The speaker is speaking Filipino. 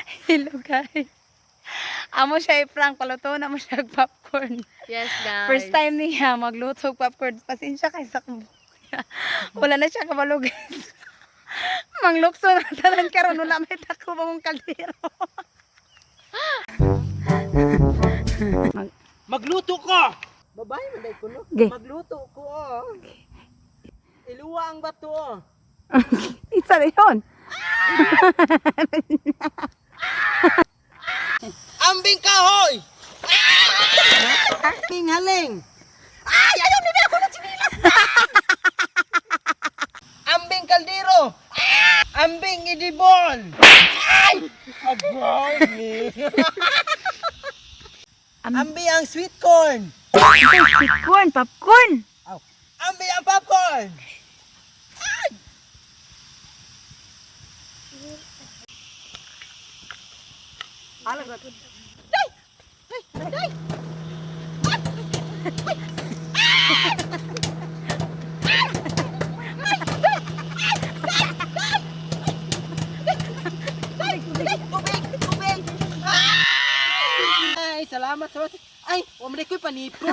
Hello guys. Amo siya i-prank, paluto na mo siya popcorn. Yes, guys. First time niya magluto og popcorn. Pasensya kay sa kubo. Wala na siya kabalo guys. Manglukso na tanan karon wala may dako mong kaldero. Magluto ko! Babae, manday ko, no? Okay. Magluto ko, oh. Iluwa ang bato, oh. Isa na yun. Ambing kahoy! Haling, haling! Ay, ayaw nila ako na sinilas. Ambing kaldero! Ambing idibon! Ay! Agay ni! Ambing ang sweet corn! Sweet corn, popcorn. Ambing ang popcorn! Ay, salamat, salamat. Ay, wala ko'y panipor.